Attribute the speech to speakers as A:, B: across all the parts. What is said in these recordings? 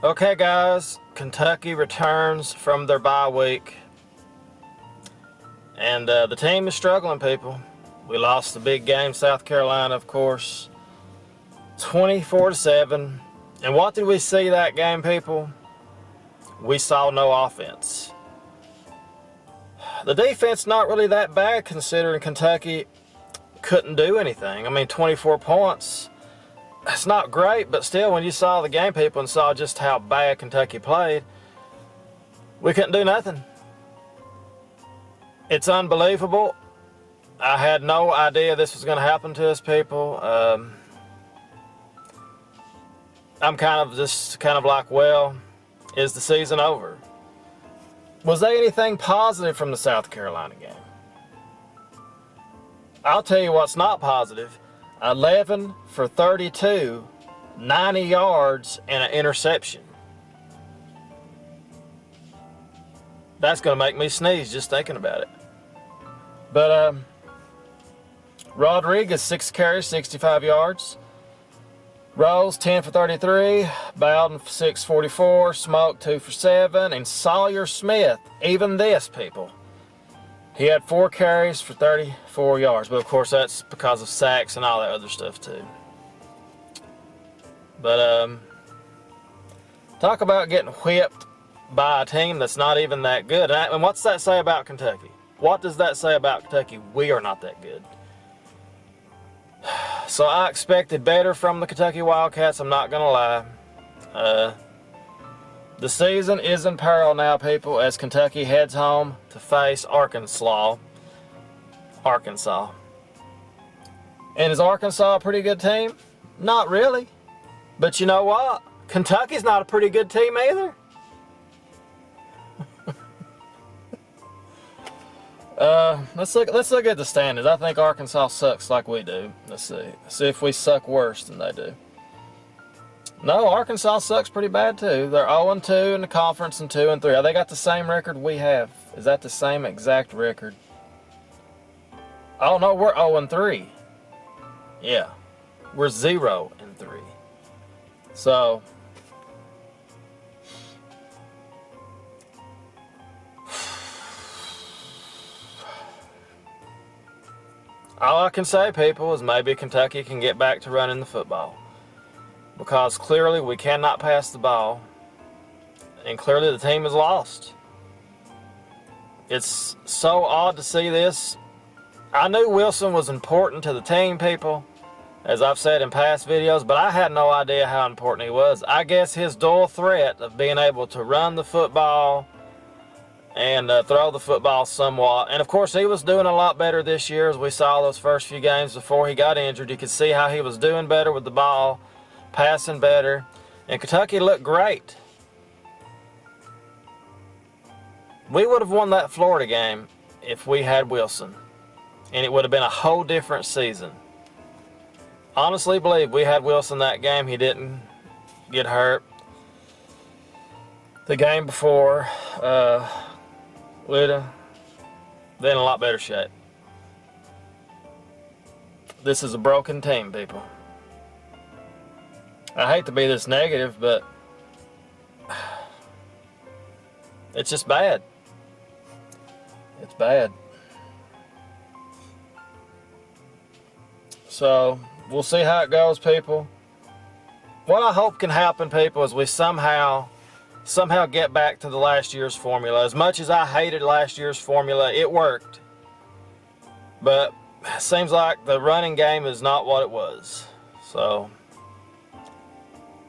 A: Okay guys, Kentucky returns from their bye week. And the team is struggling, people. We lost the big game, South Carolina, of course, 24-7. And what did we see that game, people? We saw no offense. The defense not really that bad considering Kentucky couldn't do anything. I mean, 24 points. It's not great, but still, when you saw the game, people, and saw just how bad Kentucky played, we couldn't do nothing. It's unbelievable. I had no idea this was going to happen to us, people. I'm kind of like, well, is the season over? Was there anything positive from the South Carolina game? I'll tell you what's not positive. 11 for 32, 90 yards, and an interception. That's going to make me sneeze just thinking about it. But Rodriguez, 6 carries, 65 yards. Rose, 10 for 33. Bowden, 6 for 44. Smoke, 2 for 7. And Sawyer Smith, even this, people, he had 4 carries for 34 yards. But, of course, that's because of sacks and all that other stuff, too. But talk about getting whipped by a team that's not even that good. And what's that say about Kentucky? What does that say about Kentucky? We are not that good. So I expected better from the Kentucky Wildcats, I'm not going to lie. The season is in peril now, people, as Kentucky heads home to face Arkansas. And is Arkansas a pretty good team? Not really. But you know what? Kentucky's not a pretty good team either. Let's look at the standings. I think Arkansas sucks like we do. Let's see if we suck worse than they do. No, Arkansas sucks pretty bad too. They're 0-2 in the conference and 2-3. They got the same record we have. Is that the same exact record? Oh no, we're 0-3. Yeah, we're 0-3. So all I can say, people, is maybe Kentucky can get back to running the football. Because clearly we cannot pass the ball. And clearly the team is lost. It's so odd to see this. I knew Wilson was important to the team, people, as I've said in past videos, but I had no idea how important he was. I guess his dual threat of being able to run the football and throw the football somewhat. And, of course, he was doing a lot better this year as we saw those first few games before he got injured. You could see how he was doing better with the ball, passing better. And Kentucky looked great. We would have won that Florida game if we had Wilson. And it would have been a whole different season. Honestly believe we had Wilson that game. He didn't get hurt. The game before, we'd have been in a lot better shape. This is a broken team, people. I hate to be this negative, but it's just bad. It's bad. So we'll see how it goes, people. What I hope can happen, people, is we somehow get back to the last year's formula. As much as I hated last year's formula, it worked. But it seems like the running game is not what it was. So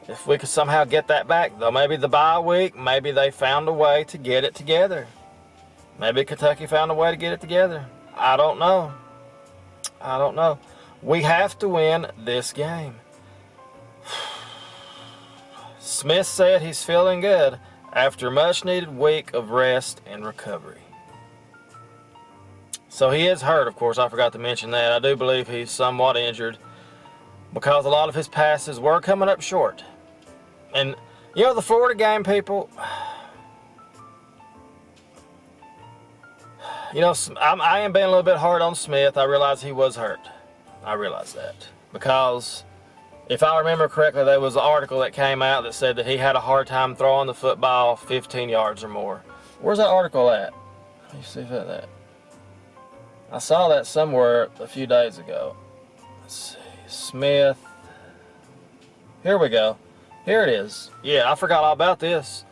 A: if we could somehow get that back, though, maybe the bye week, maybe they found a way to get it together. Maybe Kentucky found a way to get it together. I don't know. I don't know. We have to win this game. Smith said he's feeling good after a much-needed week of rest and recovery. So he is hurt, of course. I forgot to mention that. I do believe he's somewhat injured because a lot of his passes were coming up short. And, you know, the Florida game, people, you know, I am being a little bit hard on Smith. I realize he was hurt. I realize that because If I remember correctly, there was an article that came out that said that he had a hard time throwing the football 15 yards or more. Where's that article at? Let me see if that. I saw that somewhere a few days ago. Let's see. Smith. Here we go. Here it is. Yeah, I forgot all about this.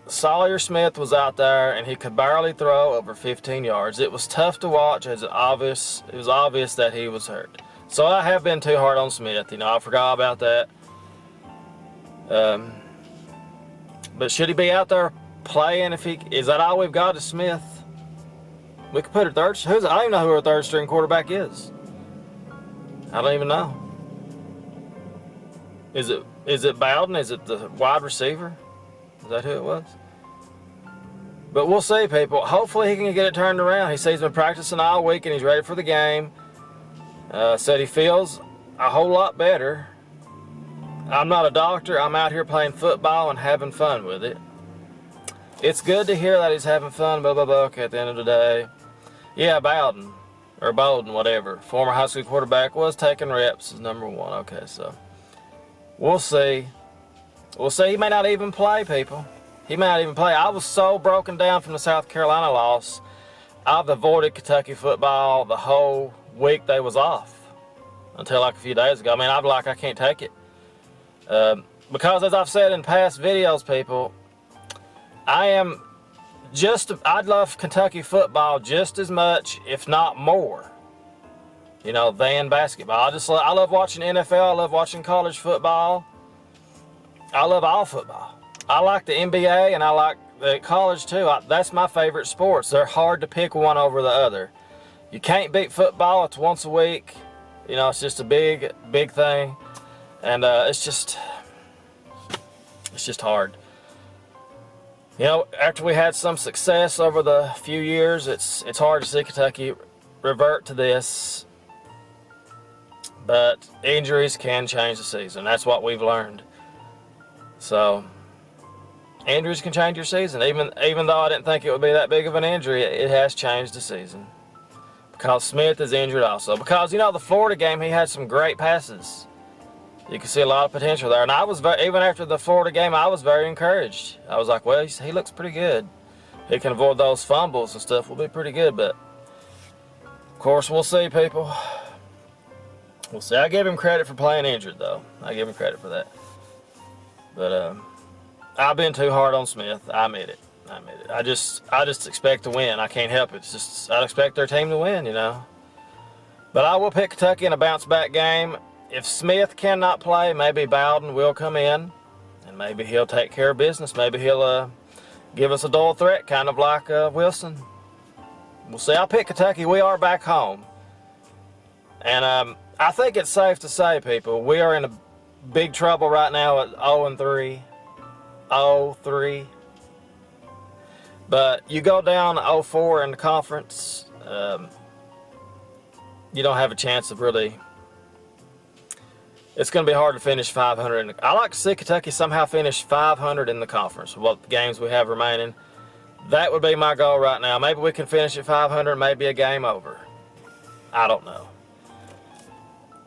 A: Sawyer Smith was out there and he could barely throw over 15 yards. It was tough to watch as it was obvious that he was hurt. So I have been too hard on Smith. You know, I forgot about that. But should he be out there playing? Is that all we've got is Smith? We could put a third. I don't even know who our third string quarterback is. I don't even know. Is it Bowden? Is it the wide receiver? Is that who it was? But we'll see, people. Hopefully he can get it turned around. He said he's been practicing all week and he's ready for the game. Said he feels a whole lot better. I'm not a doctor. I'm out here playing football and having fun with it. It's good to hear that he's having fun, blah, blah, blah. Okay, at the end of the day. Yeah, Bowden, or Bowden, whatever. Former high school quarterback, was taking reps as number 1. Okay, so we'll see. We'll see. He may not even play, people. He may not even play. I was so broken down from the South Carolina loss. I've avoided Kentucky football the whole week they was off until like a few days ago. I mean, I'm like, I can't take it. Because as I've said in past videos, people, I'd love Kentucky football just as much, if not more, you know, than basketball. I love watching NFL. I love watching college football. I love all football. I like the NBA and I like the college too. That's my favorite sports. They're hard to pick one over the other. You can't beat football. It's once a week. You know, it's just a big, big thing. And it's just hard. You know, after we had some success over the few years, it's hard to see Kentucky revert to this. But injuries can change the season. That's what we've learned. So, injuries can change your season. Even though I didn't think it would be that big of an injury, it has changed the season. Because Smith is injured also. Because, you know, the Florida game, he had some great passes. You can see a lot of potential there. And I was even after the Florida game, I was very encouraged. I was like, well, he looks pretty good. He can avoid those fumbles and stuff. Will be pretty good. But, of course, we'll see, people. We'll see. I give him credit for playing injured, though. I give him credit for that. But I've been too hard on Smith. I admit it. I just expect to win. I can't help it. It's just I expect their team to win, you know. But I will pick Kentucky in a bounce-back game. If Smith cannot play, maybe Bowden will come in, and maybe he'll take care of business. Maybe he'll give us a dual threat, kind of like Wilson. We'll see. I'll pick Kentucky. We are back home. And I think it's safe to say, people, we are in a big trouble right now at 0-3. 0-3. But you go down to 0-4 in the conference, you don't have a chance of really. It's going to be hard to finish 500. I like to see Kentucky somehow finish 500 in the conference. What games we have remaining. That would be my goal right now. Maybe we can finish at 500, maybe a game over. I don't know.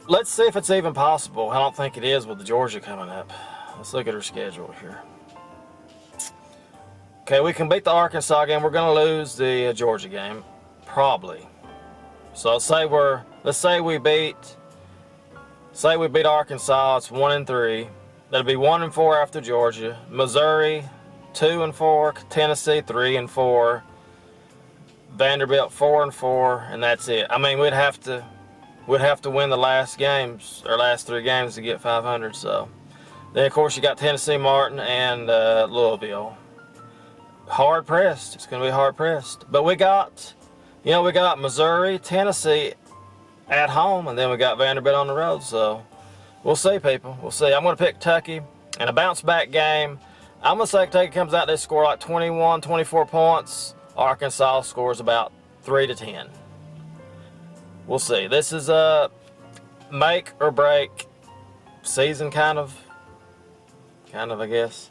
A: Let's see if it's even possible. I don't think it is with the Georgia coming up. Let's look at our schedule here. Okay, we can beat the Arkansas game. We're going to lose the Georgia game, probably. So let's say we beat Arkansas. It's 1-3. That'll be 1-4 after Georgia. Missouri, 2-4. Tennessee, 3-4. Vanderbilt, 4-4, and that's it. I mean, we'd have to win the last 3 games to get 500. So then, of course, you got Tennessee, Martin, and Louisville. Hard pressed. It's going to be hard pressed. But we got Missouri, Tennessee at home, and then we got Vanderbilt on the road. So we'll see, people. We'll see. I'm going to pick Kentucky in a bounce back game. I'm going to say Kentucky comes out, they score like 21, 24 points. Arkansas scores about 3-10. We'll see. This is a make or break season, kind of, I guess.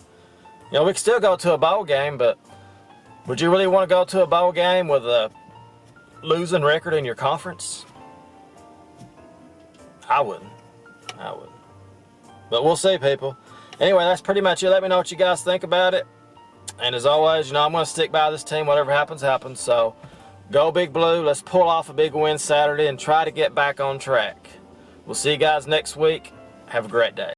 A: You know, we could still go to a bowl game, but would you really want to go to a bowl game with a losing record in your conference? I wouldn't. But we'll see, people. Anyway, that's pretty much it. Let me know what you guys think about it. And as always, you know, I'm going to stick by this team. Whatever happens, happens. So, go Big Blue. Let's pull off a big win Saturday and try to get back on track. We'll see you guys next week. Have a great day.